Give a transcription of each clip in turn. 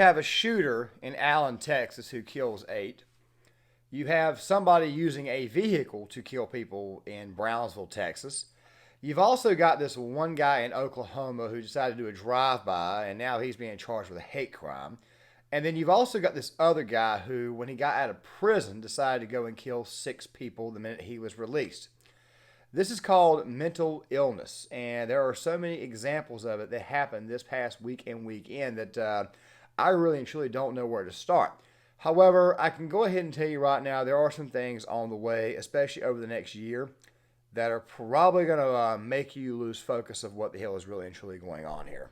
have a shooter in Allen, Texas, who kills 8. You have somebody using a vehicle to kill people in Brownsville, Texas. You've also got this one guy in Oklahoma who decided to do a drive-by, and now he's being charged with a hate crime. And then you've also got this other guy who, when he got out of prison, decided to go and kill 6 people the minute he was released. This is called mental illness, and there are so many examples of it that happened this past week and weekend that I really and truly don't know where to start. However, I can go ahead and tell you right now there are some things on the way, especially over the next year, that are probably going to make you lose focus of what the hell is really and truly going on here.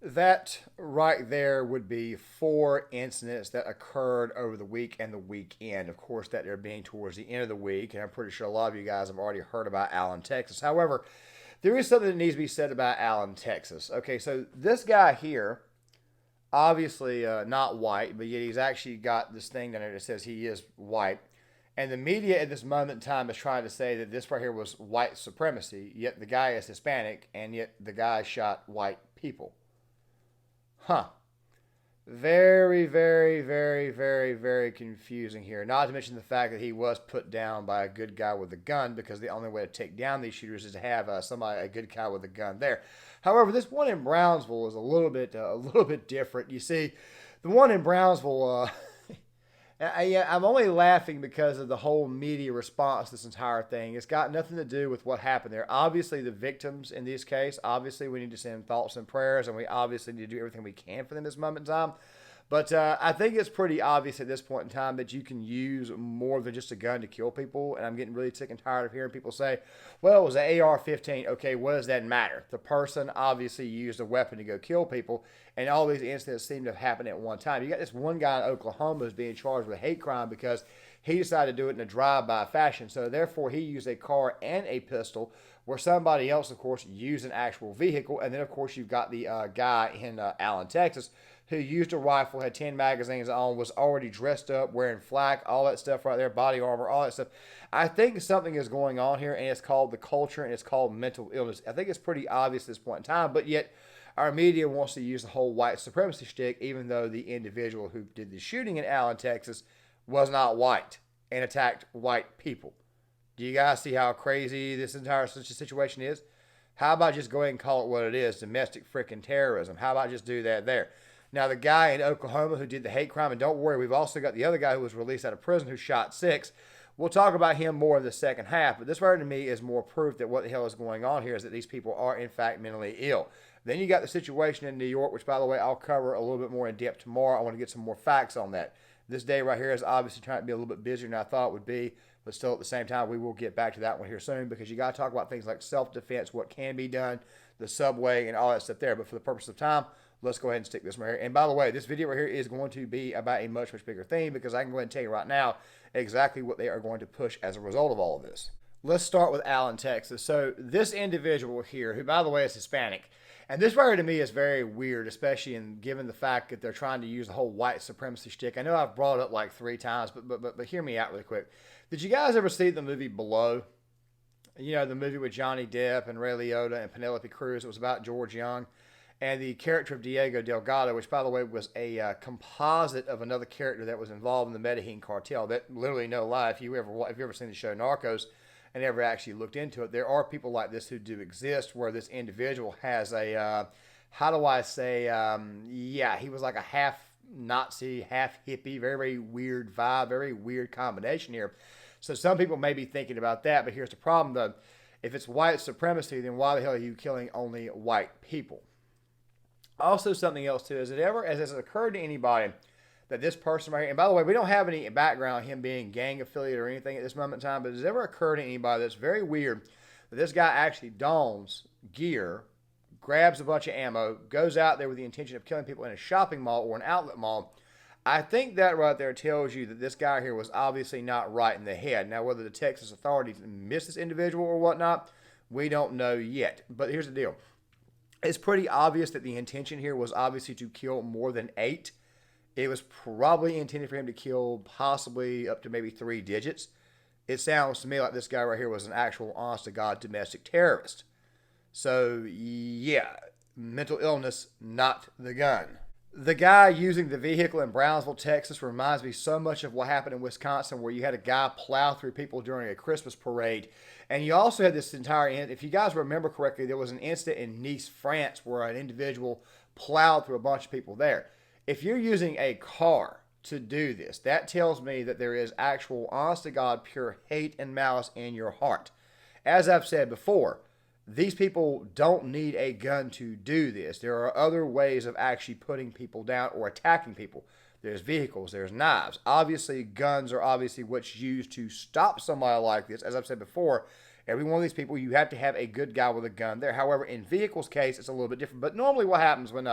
That right there would be 4 incidents that occurred over the week and the weekend. Of course, that they're being towards the end of the week, and I'm pretty sure a lot of you guys have already heard about Allen, Texas. However, there is something that needs to be said about Allen, Texas. Okay, so this guy here, obviously not white, but yet he's actually got this thing down there that says he is white. And the media at this moment in time is trying to say that this right here was white supremacy, yet the guy is Hispanic, and yet the guy shot white people. Huh. Very, very, very, very, very confusing here. Not to mention the fact that he was put down by a good guy with a gun, because the only way to take down these shooters is to have a good guy with a gun there. However, this one in Brownsville is a little bit different. You see, the one in Brownsville, I'm only laughing because of the whole media response to this entire thing. It's got nothing to do with what happened there. Obviously, the victims in this case, obviously we need to send thoughts and prayers, and we obviously need to do everything we can for them this moment in time. But I think it's pretty obvious at this point in time that you can use more than just a gun to kill people. And I'm getting really sick and tired of hearing people say, well, it was an AR-15. Okay, what does that matter? The person obviously used a weapon to go kill people. And all these incidents seem to have happened at one time. You got this one guy in Oklahoma who's being charged with a hate crime because he decided to do it in a drive-by fashion. So therefore, he used a car and a pistol, where somebody else, of course, used an actual vehicle. And then, of course, you've got the guy in Allen, Texas, who used a rifle, had 10 magazines on, was already dressed up, wearing flak, all that stuff right there, body armor, all that stuff. I think something is going on here, and it's called the culture, and it's called mental illness. I think it's pretty obvious at this point in time, but yet our media wants to use the whole white supremacy shtick, even though the individual who did the shooting in Allen, Texas, was not white and attacked white people. Do you guys see how crazy this entire situation is? How about just go ahead and call it what it is, domestic freaking terrorism? How about just do that there? Now, the guy in Oklahoma who did the hate crime, and don't worry, we've also got the other guy who was released out of prison who shot 6. We'll talk about him more in the second half, but this right to me is more proof that what the hell is going on here is that these people are, in fact, mentally ill. Then you got the situation in New York, which, by the way, I'll cover a little bit more in depth tomorrow. I want to get some more facts on that. This day right here is obviously trying to be a little bit busier than I thought it would be, but still at the same time, we will get back to that one here soon, because you got to talk about things like self-defense, what can be done, the subway, and all that stuff there. But for the purpose of time, let's go ahead and stick this right here. And by the way, this video right here is going to be about a much, much bigger theme, because I can go ahead and tell you right now exactly what they are going to push as a result of all of this. Let's start with Allen, Texas. So this individual here, who by the way is Hispanic, and this right here to me is very weird, especially given the fact that they're trying to use the whole white supremacy shtick. I know I've brought it up like 3 times, but hear me out really quick. Did you guys ever see the movie Below? You know, the movie with Johnny Depp and Ray Liotta and Penelope Cruz. It was about George Young. And the character of Diego Delgado, which, by the way, was a composite of another character that was involved in the Medellin cartel. That, literally, no lie, if you've ever seen the show Narcos and ever actually looked into it, there are people like this who do exist, where this individual has a, how do I say, yeah, he was like a half Nazi, half hippie, very, very weird vibe, very weird combination here. So some people may be thinking about that, but here's the problem though. If it's white supremacy, then why the hell are you killing only white people? Also, something else too, has it occurred to anybody that this person right here, and by the way, we don't have any background on him being gang affiliated or anything at this moment in time, but has it ever occurred to anybody that's very weird that this guy actually dons gear, grabs a bunch of ammo, goes out there with the intention of killing people in a shopping mall or an outlet mall? I think that right there tells you that this guy here was obviously not right in the head. Now, whether the Texas authorities missed this individual or whatnot, we don't know yet. But here's the deal. It's pretty obvious that the intention here was obviously to kill more than 8. It was probably intended for him to kill possibly up to maybe 3 digits. It sounds to me like this guy right here was an actual honest-to-God domestic terrorist. So, yeah, mental illness, not the gun. The guy using the vehicle in Brownsville, Texas reminds me so much of what happened in Wisconsin, where you had a guy plow through people during a Christmas parade. And you also had this entire, if you guys remember correctly, there was an incident in Nice, France, where an individual plowed through a bunch of people there. If you're using a car to do this, that tells me that there is actual, honest-to-God, pure hate and malice in your heart. As I've said before, these people don't need a gun to do this. There are other ways of actually putting people down or attacking people. There's vehicles, there's knives. Obviously, guns are obviously what's used to stop somebody like this. As I've said before, every one of these people, you have to have a good guy with a gun there. However, in vehicles' case, it's a little bit different. But normally what happens when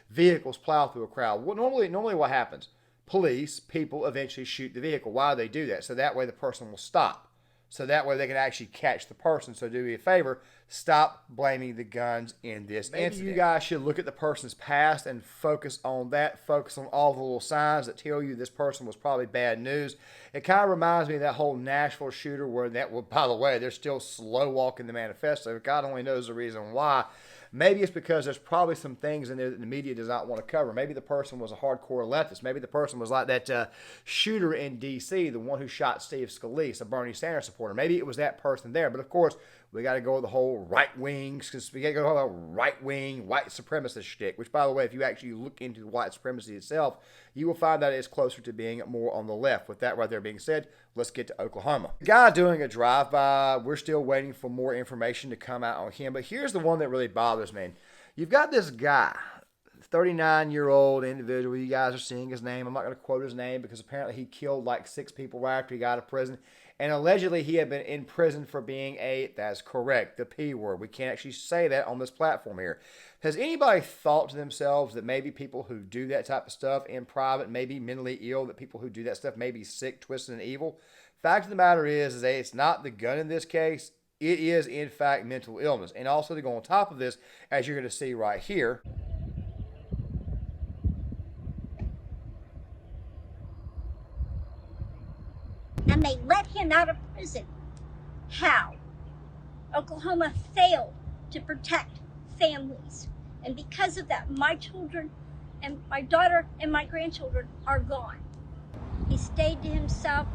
vehicles plow through a crowd? Well, normally what happens? Police, people eventually shoot the vehicle. Why do they do that? So that way the person will stop. So that way they can actually catch the person. So do me a favor, stop blaming the guns in this incident. You guys should look at the person's past and focus on that. Focus on all the little signs that tell you this person was probably bad news. It kind of reminds me of that whole Nashville shooter where that, well, by the way, they're still slow walking the manifesto. God only knows the reason why. Maybe it's because there's probably some things in there that the media does not want to cover. Maybe the person was a hardcore leftist. Maybe the person was like that shooter in D.C., the one who shot Steve Scalise, a Bernie Sanders supporter. Maybe it was that person there. But, of course, we got to go with the whole right wings, because we got to go with the right wing, white supremacist shtick, which, by the way, if you actually look into white supremacy itself, you will find that it's closer to being more on the left. With that right there being said, let's get to Oklahoma. The guy doing a drive-by, we're still waiting for more information to come out on him. But here's the one that really bothers me. You've got this guy, 39-year-old individual. You guys are seeing his name. I'm not going to quote his name because apparently he killed like 6 people right after he got out of prison. And allegedly he had been in prison for being that's correct, the P word. We can't actually say that on this platform here. Has anybody thought to themselves that maybe people who do that type of stuff in private may be mentally ill, that people who do that stuff may be sick, twisted, and evil? Fact of the matter is that it's not the gun in this case. It is, in fact, mental illness. And also to go on top of this, as you're going to see right here, and they let him out of prison. How? Oklahoma failed to protect families. And because of that, my children and my daughter and my grandchildren are gone. He stayed to himself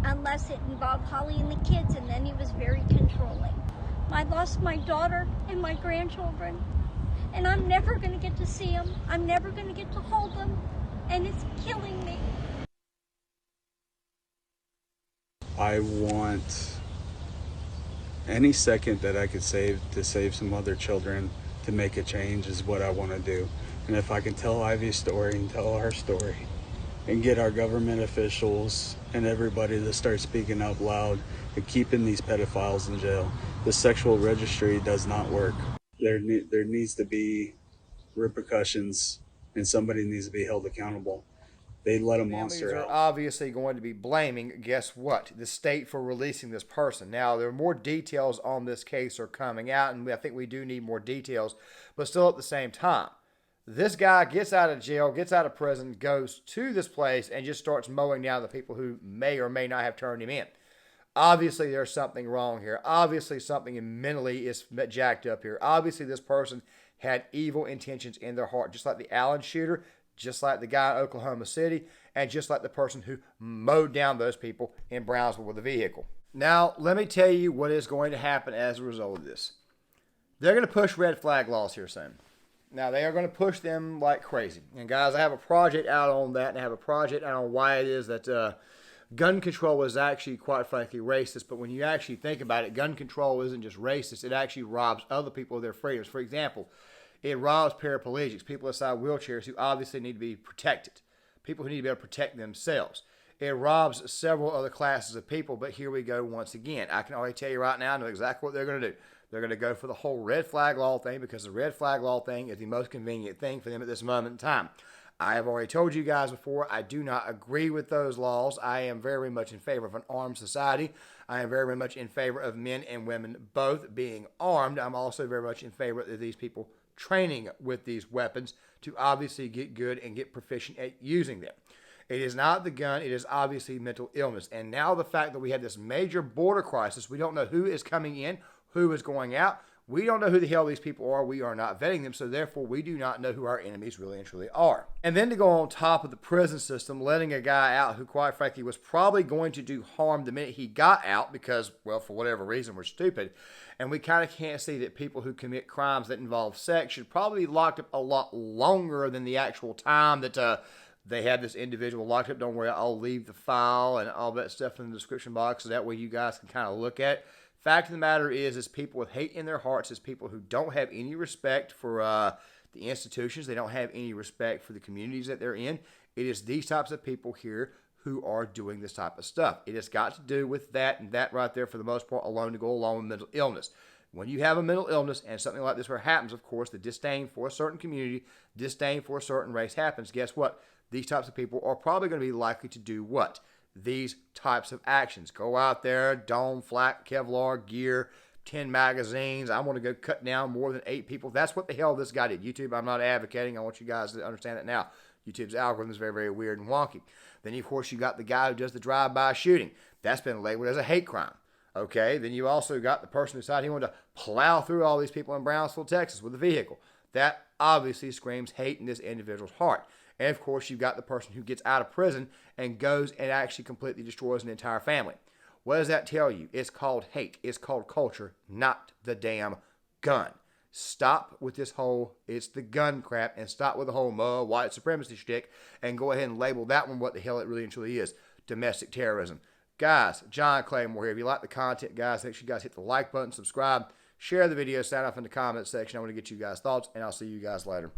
unless it involved Holly and the kids, and then he was very controlling. I lost my daughter and my grandchildren, and I'm never going to get to see them. I'm never going to get to hold them, and it's killing me. I want any second that I could save to save some other children, to make a change, is what I want to do. And if I can tell Ivy's story and tell our story and get our government officials and everybody to start speaking out loud and keeping these pedophiles in jail, the sexual registry does not work. There needs to be repercussions, and somebody needs to be held accountable. They let a monster out. Are obviously going to be blaming, guess what, the state for releasing this person. Now, there are more details on this case are coming out, and I think we do need more details, but still at the same time, this guy gets out of jail, gets out of prison, goes to this place, and just starts mowing down the people who may or may not have turned him in. Obviously, there's something wrong here. Obviously, something mentally is jacked up here. Obviously, this person had evil intentions in their heart, just like the Allen shooter, just like the guy in Oklahoma City, and just like the person who mowed down those people in Brownsville with a vehicle. Now, let me tell you what is going to happen as a result of this. They're going to push red flag laws here soon. Now, they are going to push them like crazy. And, guys, I have a project out on that, and I have a project out on why it is that gun control is actually, quite frankly, racist. But when you actually think about it, gun control isn't just racist. It actually robs other people of their freedoms. For example, it robs paraplegics, people inside wheelchairs who obviously need to be protected, people who need to be able to protect themselves. It robs several other classes of people, but here we go once again. I can already tell you right now, I know exactly what they're going to do. They're going to go for the whole red flag law thing because the red flag law thing is the most convenient thing for them at this moment in time. I have already told you guys before, I do not agree with those laws. I am very much in favor of an armed society. I am very much in favor of men and women both being armed. I'm also very much in favor of these people training with these weapons to obviously get good and get proficient at using them. It is not the gun. It is obviously mental illness. And now the fact that we have this major border crisis, we don't know who is coming in, who is going out. We don't know who the hell these people are. We are not vetting them. So therefore, we do not know who our enemies really and truly are. And then to go on top of the prison system, letting a guy out who, quite frankly, was probably going to do harm the minute he got out because, well, for whatever reason, we're stupid. And we kind of can't see that people who commit crimes that involve sex should probably be locked up a lot longer than the actual time that they had this individual locked up. Don't worry, I'll leave the file and all that stuff in the description box so that way you guys can kind of look at it. Fact of the matter is people with hate in their hearts, is people who don't have any respect for the institutions. They don't have any respect for the communities that they're in. It is these types of people here who are doing this type of stuff. It has got to do with that, and that right there, for the most part, alone to go along with mental illness. When you have a mental illness and something like this where it happens, of course, the disdain for a certain community, disdain for a certain race happens. Guess what? These types of people are probably going to be likely to do what? These types of actions. Go out there, don flak, Kevlar gear, 10 magazines. I want to go cut down more than 8 people. That's what the hell this guy did. YouTube, I'm not advocating. I want you guys to understand that now. YouTube's algorithm is very, very weird and wonky. Then, of course, you got the guy who does the drive-by shooting. That's been labeled as a hate crime. Okay, then you also got the person who decided he wanted to plow through all these people in Brownsville, Texas with a vehicle. That obviously screams hate in this individual's heart. And, of course, you've got the person who gets out of prison and goes and actually completely destroys an entire family. What does that tell you? It's called hate. It's called culture, not the damn gun. Stop with this whole, it's the gun crap, and stop with the whole white supremacy shtick and go ahead and label that one what the hell it really and truly is, domestic terrorism. Guys, John Claymore here. If you like the content, guys, make sure you guys hit the like button, subscribe, share the video, sign off in the comment section. I want to get you guys' thoughts, and I'll see you guys later.